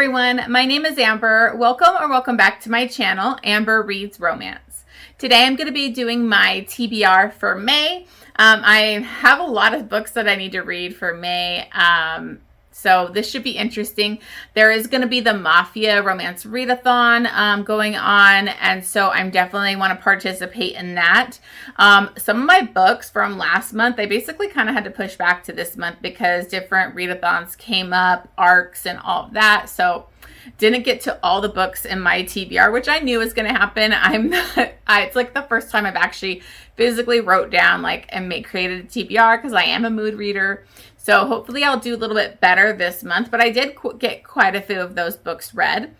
everyone, my name is Amber. Welcome back to my channel, Amber Reads Romance. Today I'm going to be doing my TBR for May. I have a lot of books that I need to read for May, so this should be interesting. There is going to be the Mafia Romance Readathon going on, and so I'm definitely want to participate in that. Some of my books from last month, I basically kind of had to push back to this month because different readathons came up, arcs and all of that, so didn't get to all the books in my TBR, which I knew was going to happen. It's like the first time I've actually physically wrote down and created a TBR because I am a mood reader. So hopefully I'll do a little bit better this month, but I did get quite a few of those books read.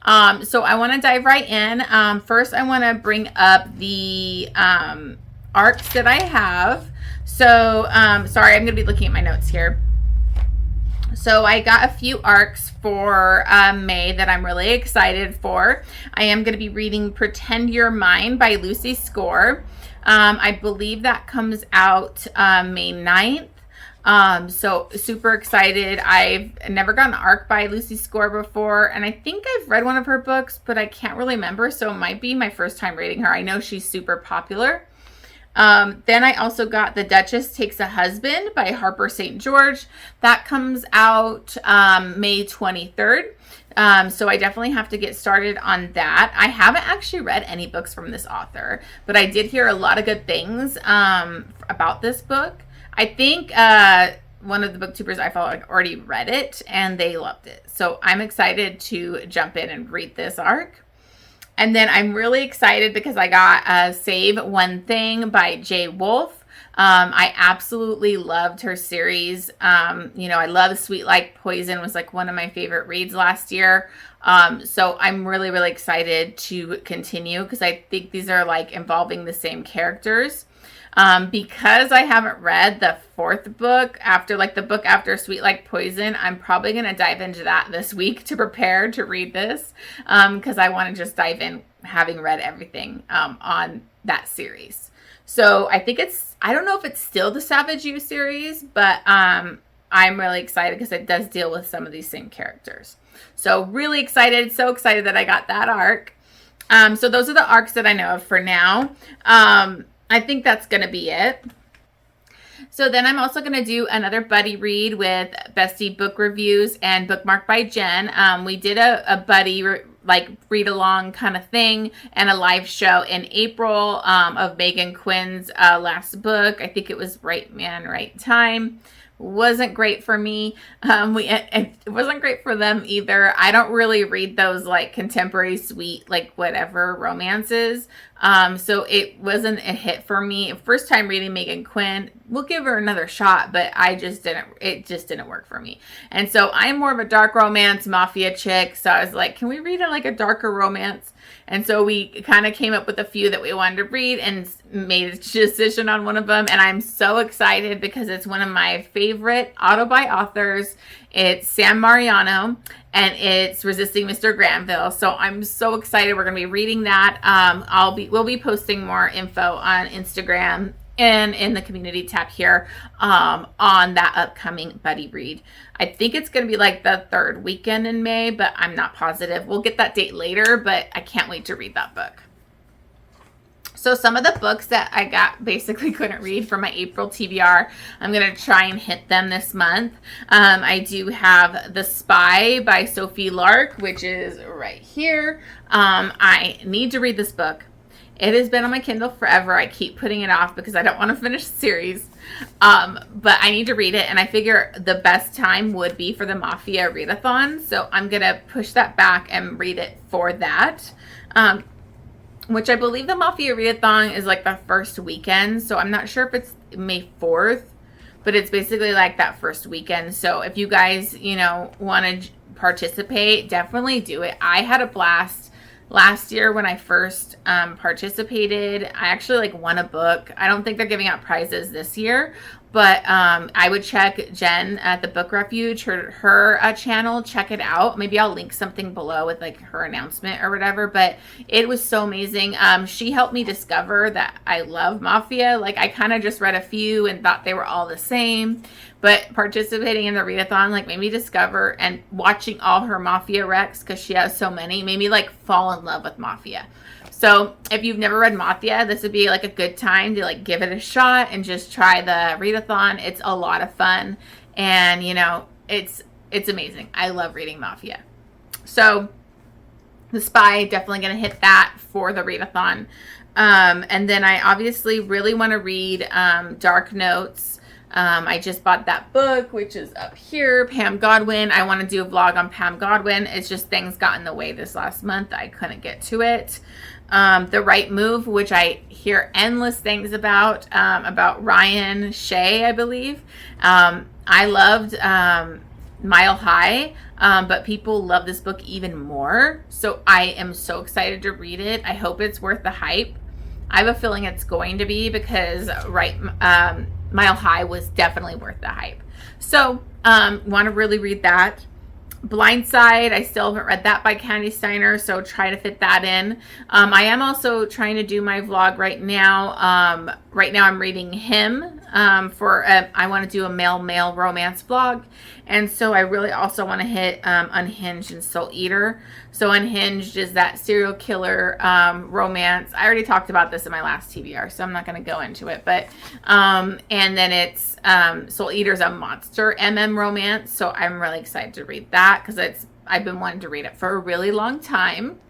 So I want to dive right in. First, I want to bring up the arcs that I have. So, sorry, I'm going to be looking at my notes here. So I got a few arcs for May that I'm really excited for. I am going to be reading Pretend You're Mine by Lucy Score. I believe that comes out May 9th. So super excited. I've never gotten an arc by Lucy Score before, and I think I've read one of her books, but I can't really remember, so it might be my first time reading her. I know she's super popular. Then I also got The Duchess Takes a Husband by Harper St. George. That comes out May 23rd. So I definitely have to get started on that. I haven't actually read any books from this author, but I did hear a lot of good things about this book. I think one of the booktubers I follow already read it and they loved it. So I'm excited to jump in and read this arc. And then I'm really excited because I got Save One Thing by J. Wolfe. I absolutely loved her series. I love Sweet Like Poison, was one of my favorite reads last year. So I'm really, really excited to continue because I think these are involving the same characters. Because I haven't read the fourth book after the book after Sweet Like Poison, I'm probably going to dive into that this week to prepare to read this. Because I want to just dive in having read everything on that series. So I think I don't know if it's still the Savage You series, but I'm really excited because it does deal with some of these same characters. So really excited, so excited that I got that arc. So those are the arcs that I know of for now. I think that's going to be it. So then I'm also going to do another buddy read with Bestie Book Reviews and Bookmark by Jen. We did a buddy read along kind of thing and a live show in April of Megan Quinn's last book. I think it was Right Man, Right Time. Wasn't great for me. It wasn't great for them either. I don't really read those contemporary sweet whatever romances. So it wasn't a hit for me. First time reading Megan Quinn. We'll give her another shot, but it just didn't work for me. And so I'm more of a dark romance mafia chick. So I was like, can we read a darker romance? And so we kind of came up with a few that we wanted to read and made a decision on one of them. And I'm so excited because it's one of my favorite auto-buy authors. It's Sam Mariano, and it's Resisting Mr. Granville. So I'm so excited. We're going to be reading that. We'll be posting more info on Instagram and in the community tab here on that upcoming buddy read. I think it's going to be the third weekend in May, but I'm not positive. We'll get that date later, but I can't wait to read that book. So some of the books that I basically couldn't read for my April TBR, I'm going to try and hit them this month. I do have The Spy by Sophie Lark, which is right here. I need to read this book. It has been on my Kindle forever. I keep putting it off because I don't want to finish the series. But I need to read it, and I figure the best time would be for the Mafia Readathon. So I'm going to push that back and read it for that. Which I believe the Mafia Readathon is the first weekend. So I'm not sure if it's May 4th, but it's basically that first weekend. So if you guys, want to participate, definitely do it. I had a blast. Last year when I first participated, I actually won a book. I don't think they're giving out prizes this year, but I would check Jen at the Book Refuge, her channel, check it out. Maybe I'll link something below with like her announcement or whatever, but it was so amazing. She helped me discover that I love Mafia. Like, I kind of just read a few and thought they were all the same, but participating in the readathon like made me discover, and watching all her Mafia recs, because she has so many, made me like fall in love with Mafia. So if you've never read Mafia, this would be like a good time to like give it a shot and just try the readathon. It's a lot of fun, and you know, it's amazing. I love reading Mafia. So The Spy, definitely going to hit that for the readathon. And then I obviously really want to read Dark Notes. I just bought that book, which is up here, Pam Godwin. I want to do a vlog on Pam Godwin. It's just things got in the way this last month. I couldn't get to it. The Right Move, which I hear endless things about Ryan Shea, I believe. I loved Mile High, but people love this book even more. So I am so excited to read it. I hope it's worth the hype. I have a feeling it's going to be, because Mile High was definitely worth the hype. So want to really read that. Blindside, I still haven't read that by Candy Steiner, so try to fit that in. I am also trying to do my vlog right now. Right now I'm reading him I want to do a male romance vlog, and so I really also want to hit Unhinged and Soul Eater. So Unhinged is that serial killer romance. I already talked about this in my last TBR, so I'm not going to go into it, but and then it's Soul Eater's a monster romance, so I'm really excited to read that, because I've been wanting to read it for a really long time.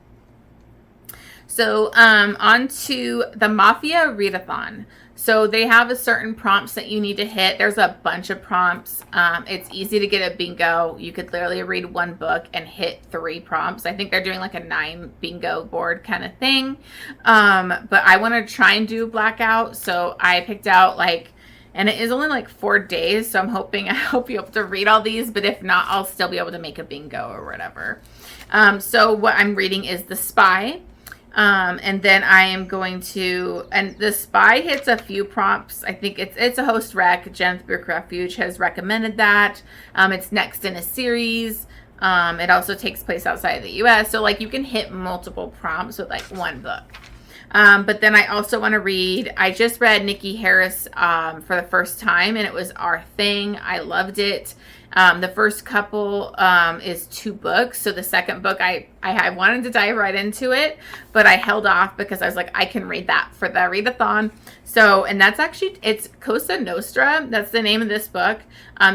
So on to the Mafia Readathon. So they have a certain prompts that you need to hit. There's a bunch of prompts. It's easy to get a bingo. You could literally read one book and hit 3 prompts. I think they're doing like a 9 bingo board kind of thing. But I want to try and do blackout. So I picked out and it is only like 4 days. So I'm hoping I'll be able to read all these. But if not, I'll still be able to make a bingo or whatever. So what I'm reading is The Spy. And then I am going to, and The Spy hits a few prompts. I think it's a host rec. Jen's Book Refuge has recommended that. It's next in a series. It also takes place outside of the US. So like you can hit multiple prompts with like one book. But then I also want to read, I just read Nikki Harris for the first time, and it was Our Thing. I loved it. The first couple is 2 books. So the second book, I wanted to dive right into it, but I held off because I was like, I can read that for the readathon. So, and that's actually, it's Cosa Nostra. That's the name of this book.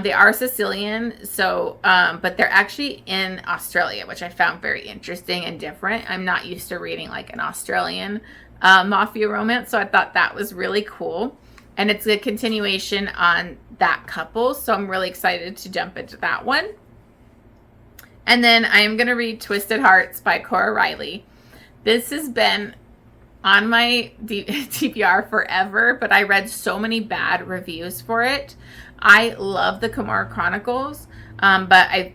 They are Sicilian. So, but they're actually in Australia, which I found very interesting and different. I'm not used to reading like an Australian Mafia romance. So I thought that was really cool. And it's a continuation on that couple. So I'm really excited to jump into that one. And then I am going to read Twisted Hearts by Cora Reily. This has been on my TBR forever, but I read so many bad reviews for it. I love the Camorra Chronicles, but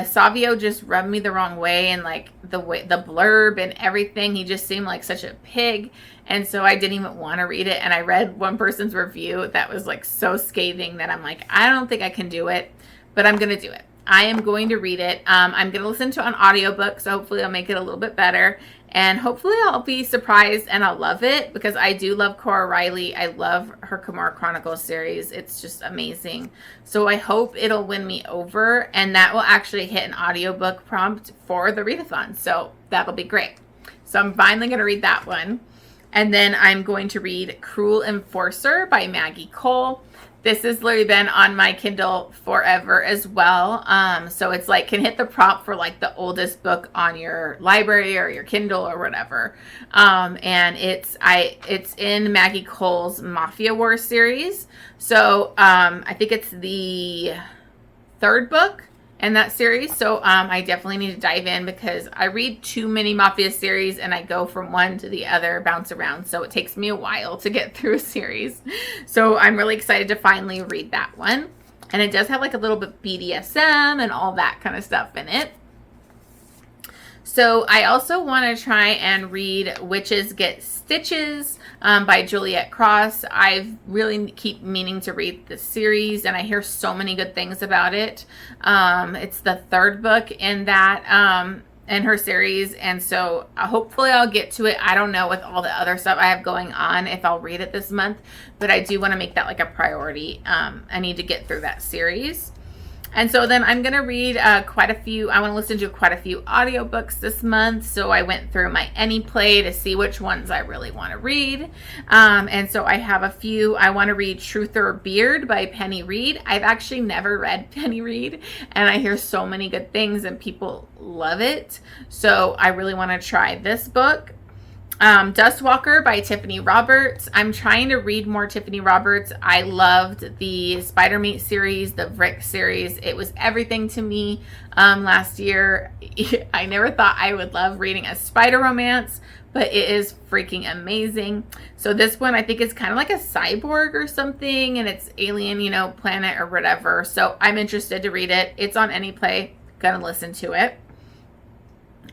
Savio just rubbed me the wrong way, and like the blurb and everything, he just seemed like such a pig. And so I didn't even want to read it. And I read one person's review that was like so scathing that I'm like, I don't think I can do it, but I'm going to do it. I am going to read it. I'm going to listen to an audiobook, so hopefully I'll make it a little bit better. And hopefully I'll be surprised and I'll love it, because I do love Cora Reily. I love her Camorra Chronicles series. It's just amazing. So I hope it'll win me over, and that will actually hit an audiobook prompt for the readathon. So that'll be great. So I'm finally going to read that one. And then I'm going to read Cruel Enforcer by Maggie Cole. This has literally been on my Kindle forever as well. So it's like, can hit the prompt for like the oldest book on your library or your Kindle or whatever. And it's in Maggie Cole's Mafia War series. So I think it's the 3rd book in that series. So I definitely need to dive in, because I read too many Mafia series and I go from one to the other, bounce around. So it takes me a while to get through a series. So I'm really excited to finally read that one. And it does have like a little bit BDSM and all that kind of stuff in it. So I also want to try and read Witches Get Stitches by Juliette Cross. I really keep meaning to read this series, and I hear so many good things about it. It's the third book in that in her series, and so hopefully I'll get to it. I don't know, with all the other stuff I have going on, if I'll read it this month, but I do want to make that like a priority. I need to get through that series. And so then I'm going to read I want to listen to quite a few audiobooks this month. So I went through my AnyPlay to see which ones I really want to read. And so I have a few. I want to read Truth or Beard by Penny Reid. I've actually never read Penny Reid, and I hear so many good things and people love it. So I really want to try this book. Dustwalker by Tiffany Roberts. I'm trying to read more Tiffany Roberts. I loved the Spider-Mate series, the Vrick series. It was everything to me last year. I never thought I would love reading a spider romance, but it is freaking amazing. So this one I think is kind of like a cyborg or something, and it's alien, planet or whatever. So I'm interested to read it. It's on AnyPlay. Gonna listen to it.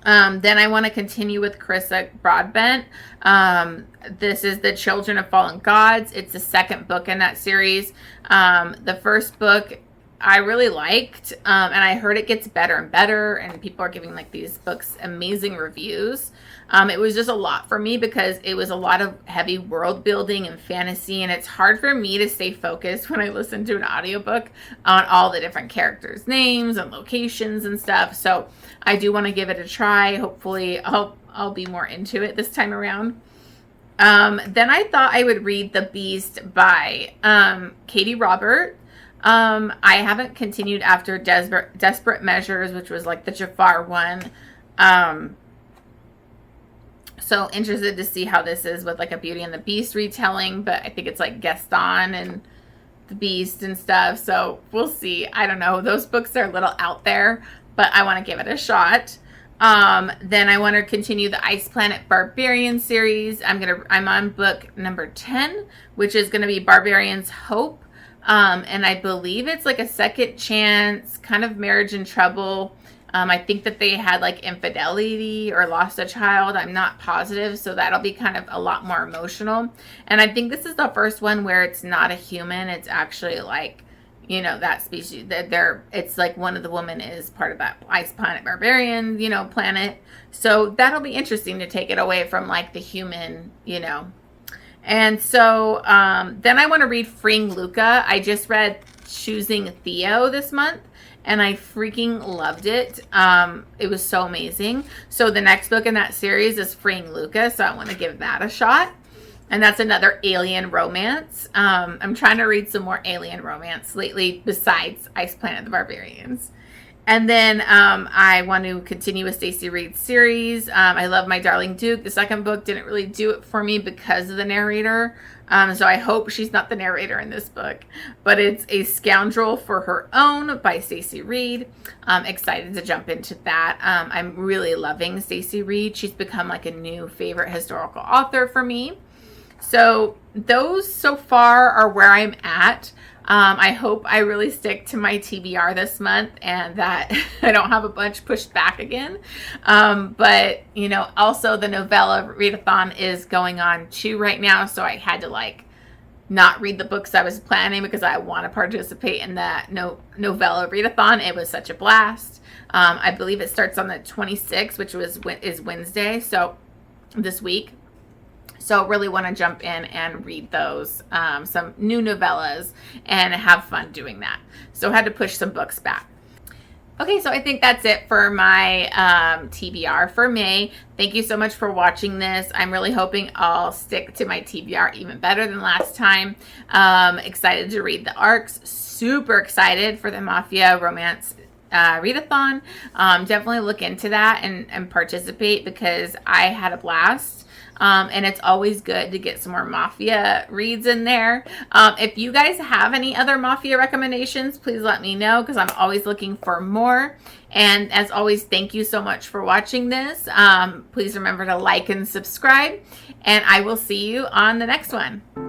Then I want to continue with Carissa Broadbent. This is The Children of Fallen Gods. It's the second book in that series. The first book I really liked, and I heard it gets better and better, and people are giving like these books amazing reviews. It was just a lot for me because it was a lot of heavy world building and fantasy, and it's hard for me to stay focused when I listen to an audiobook on all the different characters' names and locations and stuff. So I do want to give it a try. Hopefully I'll be more into it this time around. Then I thought I would read The Beast by Katee Robert. I haven't continued after Desperate Measures, which was like the Jafar one. So interested to see how this is with like a Beauty and the Beast retelling, but I think it's like Gaston and the Beast and stuff. So we'll see. I don't know. Those books are a little out there, but I want to give it a shot. Then I want to continue the Ice Planet Barbarian series. I'm on book number 10, which is going to be Barbarians Hope. And I believe it's like a second chance, kind of marriage in trouble. I think that they had like infidelity or lost a child. I'm not positive. So that'll be kind of a lot more emotional. And I think this is the first one where it's not a human. It's actually like, that species that it's like one of the women is part of that Ice Planet Barbarian, planet. So that'll be interesting to take it away from like the human, And so then I want to read Freeing Luca. I just read Choosing Theo this month, and I freaking loved it. It was so amazing. So the next book in that series is Freeing Luca, so I want to give that a shot. And that's another alien romance. I'm trying to read some more alien romance lately besides Ice Planet the Barbarians. And then I want to continue with Stacy Reid's series. I love My Darling Duke. The second book didn't really do it for me because of the narrator. So I hope she's not the narrator in this book. But it's A Scoundrel for Her Own by Stacy Reid. I'm excited to jump into that. I'm really loving Stacy Reid. She's become like a new favorite historical author for me. So those so far are where I'm at. I hope I really stick to my TBR this month and that I don't have a bunch pushed back again. But, also the novella readathon is going on too right now. So I had to not read the books I was planning because I want to participate in that novella readathon. It was such a blast. I believe it starts on the 26th, which is Wednesday. So this week. So really want to jump in and read those, some new novellas, and have fun doing that. So I had to push some books back. Okay, so I think that's it for my TBR for May. Thank you so much for watching this. I'm really hoping I'll stick to my TBR even better than last time. Excited to read the arcs. Super excited for the Mafia Romance Readathon. Definitely look into that and participate because I had a blast. And it's always good to get some more Mafia reads in there. If you guys have any other Mafia recommendations, please let me know because I'm always looking for more. And as always, thank you so much for watching this. Please remember to like and subscribe, and I will see you on the next one.